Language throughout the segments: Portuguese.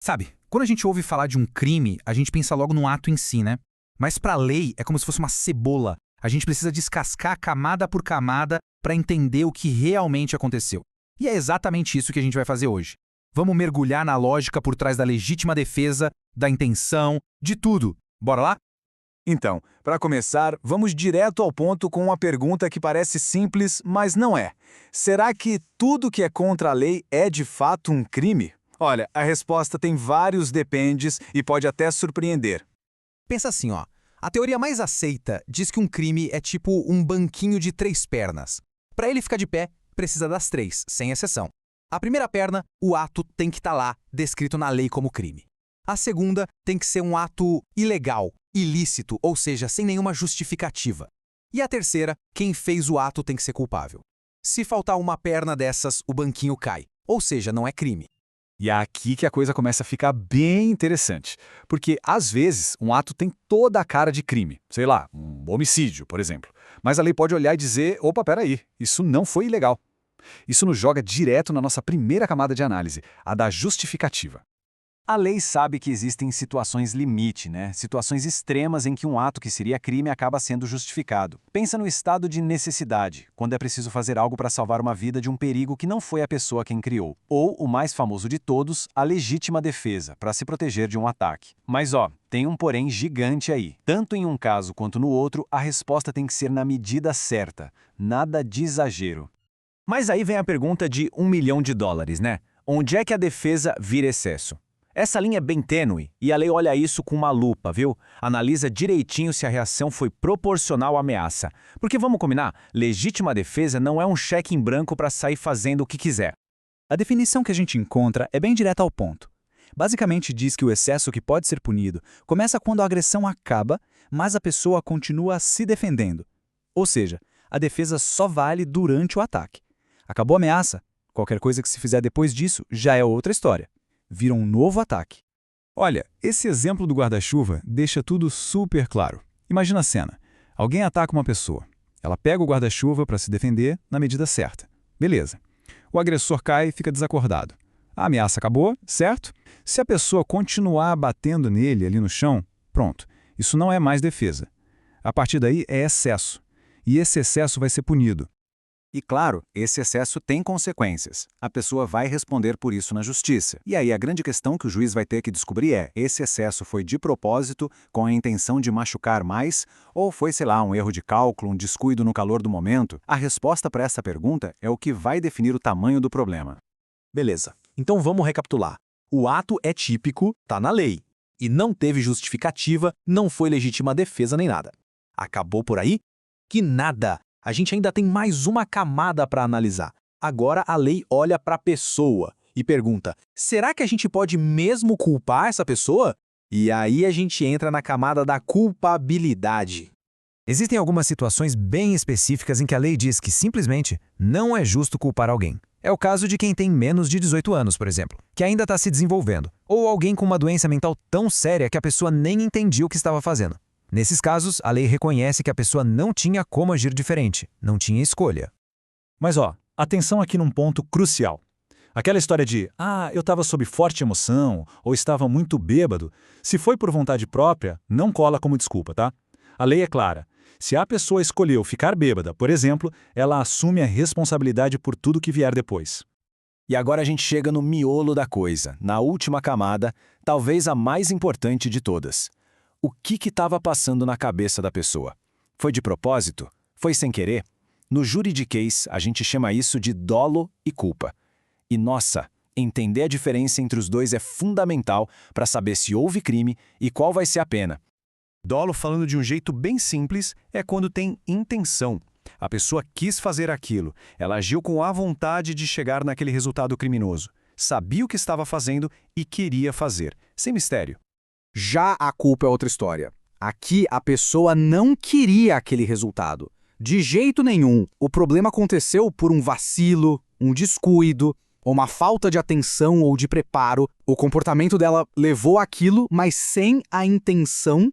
Sabe, quando a gente ouve falar de um crime, a gente pensa logo no ato em si, né? Mas para a lei é como se fosse uma cebola. A gente precisa descascar camada por camada para entender o que realmente aconteceu. E é exatamente isso que a gente vai fazer hoje. Vamos mergulhar na lógica por trás da legítima defesa, da intenção, de tudo. Bora lá? Então, para começar, vamos direto ao ponto com uma pergunta que parece simples, mas não é. Será que tudo que é contra a lei é de fato um crime? Olha, a resposta tem vários dependes e pode até surpreender. Pensa assim, ó. A teoria mais aceita diz que um crime é tipo um banquinho de 3 pernas. Para ele ficar de pé, precisa das 3, sem exceção. A primeira perna, o ato tem que estar lá, descrito na lei como crime. A segunda tem que ser um ato ilegal, ilícito, ou seja, sem nenhuma justificativa. E a terceira, quem fez o ato tem que ser culpável. Se faltar uma perna dessas, o banquinho cai, ou seja, não é crime. E é aqui que a coisa começa a ficar bem interessante, porque às vezes um ato tem toda a cara de crime, sei lá, um homicídio, por exemplo. Mas a lei pode olhar e dizer, opa, peraí, isso não foi ilegal. Isso nos joga direto na nossa primeira camada de análise, a da justificativa. A lei sabe que existem situações limite, né? Situações extremas em que um ato que seria crime acaba sendo justificado. Pensa no estado de necessidade, quando é preciso fazer algo para salvar uma vida de um perigo que não foi a pessoa quem criou. Ou, o mais famoso de todos, a legítima defesa, para se proteger de um ataque. Mas tem um porém gigante aí. Tanto em um caso quanto no outro, a resposta tem que ser na medida certa. Nada de exagero. Mas aí vem a pergunta de $1 milhão, né? Onde é que a defesa vira excesso? Essa linha é bem tênue e a lei olha isso com uma lupa, viu? Analisa direitinho se a reação foi proporcional à ameaça. Porque vamos combinar, legítima defesa não é um cheque em branco para sair fazendo o que quiser. A definição que a gente encontra é bem direta ao ponto. Basicamente diz que o excesso que pode ser punido começa quando a agressão acaba, mas a pessoa continua se defendendo. Ou seja, a defesa só vale durante o ataque. Acabou a ameaça? Qualquer coisa que se fizer depois disso já é outra história. Vira um novo ataque. Olha, esse exemplo do guarda-chuva deixa tudo super claro. Imagina a cena. Alguém ataca uma pessoa. Ela pega o guarda-chuva para se defender na medida certa. Beleza. O agressor cai e fica desacordado. A ameaça acabou, certo? Se a pessoa continuar batendo nele ali no chão, pronto. Isso não é mais defesa. A partir daí é excesso. E esse excesso vai ser punido. E claro, esse excesso tem consequências. A pessoa vai responder por isso na justiça. E aí a grande questão que o juiz vai ter que descobrir é: esse excesso foi de propósito, com a intenção de machucar mais, ou foi, sei lá, um erro de cálculo, um descuido no calor do momento? A resposta para essa pergunta é o que vai definir o tamanho do problema. Beleza, então vamos recapitular. O ato é típico, tá na lei. E não teve justificativa, não foi legítima defesa nem nada. Acabou por aí? Que nada! A gente ainda tem mais uma camada para analisar. Agora a lei olha para a pessoa e pergunta: será que a gente pode mesmo culpar essa pessoa? E aí a gente entra na camada da culpabilidade. Existem algumas situações bem específicas em que a lei diz que simplesmente não é justo culpar alguém. É o caso de quem tem menos de 18 anos, por exemplo, que ainda está se desenvolvendo, ou alguém com uma doença mental tão séria que a pessoa nem entendia o que estava fazendo. Nesses casos, a lei reconhece que a pessoa não tinha como agir diferente, não tinha escolha. Mas atenção aqui num ponto crucial. Aquela história de, eu estava sob forte emoção, ou estava muito bêbado, se foi por vontade própria, não cola como desculpa, tá? A lei é clara. Se a pessoa escolheu ficar bêbada, por exemplo, ela assume a responsabilidade por tudo que vier depois. E agora a gente chega no miolo da coisa, na última camada, talvez a mais importante de todas. O que estava passando na cabeça da pessoa? Foi de propósito? Foi sem querer? No juridiquês, a gente chama isso de dolo e culpa. E nossa, entender a diferença entre os dois é fundamental para saber se houve crime e qual vai ser a pena. Dolo, falando de um jeito bem simples, é quando tem intenção. A pessoa quis fazer aquilo, ela agiu com a vontade de chegar naquele resultado criminoso. Sabia o que estava fazendo e queria fazer, sem mistério. Já a culpa é outra história. Aqui a pessoa não queria aquele resultado. De jeito nenhum. O problema aconteceu por um vacilo, um descuido, uma falta de atenção ou de preparo. O comportamento dela levou aquilo, mas sem a intenção.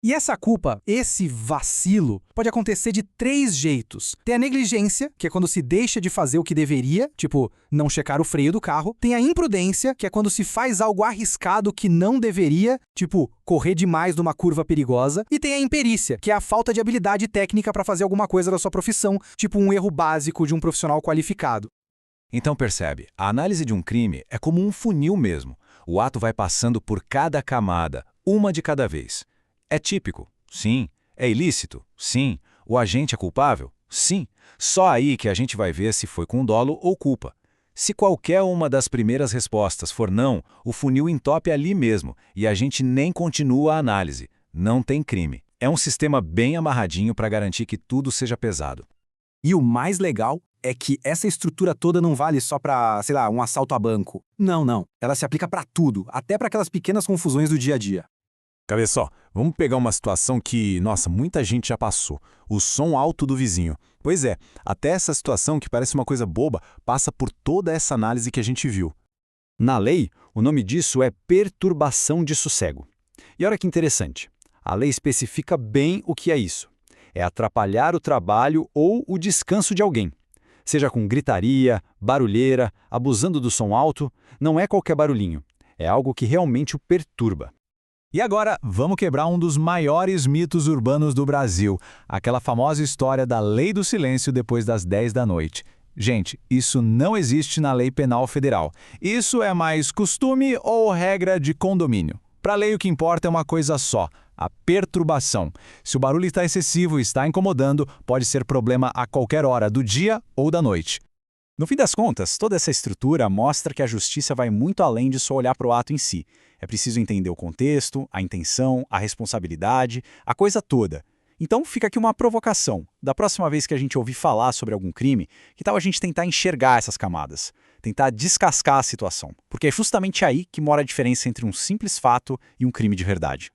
E essa culpa, esse vacilo, pode acontecer de 3 jeitos. Tem a negligência, que é quando se deixa de fazer o que deveria, tipo, não checar o freio do carro. Tem a imprudência, que é quando se faz algo arriscado que não deveria, tipo, correr demais numa curva perigosa. E tem a imperícia, que é a falta de habilidade técnica para fazer alguma coisa da sua profissão, tipo um erro básico de um profissional qualificado. Então percebe, a análise de um crime é como um funil mesmo. O ato vai passando por cada camada, uma de cada vez. É típico? Sim. É ilícito? Sim. O agente é culpável? Sim. Só aí que a gente vai ver se foi com dolo ou culpa. Se qualquer uma das primeiras respostas for não, o funil entope ali mesmo e a gente nem continua a análise. Não tem crime. É um sistema bem amarradinho para garantir que tudo seja pesado. E o mais legal é que essa estrutura toda não vale só para, sei lá, um assalto a banco. Não. Ela se aplica para tudo, até para aquelas pequenas confusões do dia a dia. Cabeça, vamos pegar uma situação que, nossa, muita gente já passou. O som alto do vizinho. Pois é, até essa situação que parece uma coisa boba, passa por toda essa análise que a gente viu. Na lei, o nome disso é perturbação de sossego. E olha que interessante, a lei especifica bem o que é isso. É atrapalhar o trabalho ou o descanso de alguém. Seja com gritaria, barulheira, abusando do som alto, não é qualquer barulhinho. É algo que realmente o perturba. E agora, vamos quebrar um dos maiores mitos urbanos do Brasil, aquela famosa história da lei do silêncio depois das 10 da noite. Gente, isso não existe na lei penal federal. Isso é mais costume ou regra de condomínio. Para a lei, o que importa é uma coisa só: a perturbação. Se o barulho está excessivo e está incomodando, pode ser problema a qualquer hora do dia ou da noite. No fim das contas, toda essa estrutura mostra que a justiça vai muito além de só olhar para o ato em si. É preciso entender o contexto, a intenção, a responsabilidade, a coisa toda. Então fica aqui uma provocação. Da próxima vez que a gente ouvir falar sobre algum crime, que tal a gente tentar enxergar essas camadas? Tentar descascar a situação. Porque é justamente aí que mora a diferença entre um simples fato e um crime de verdade.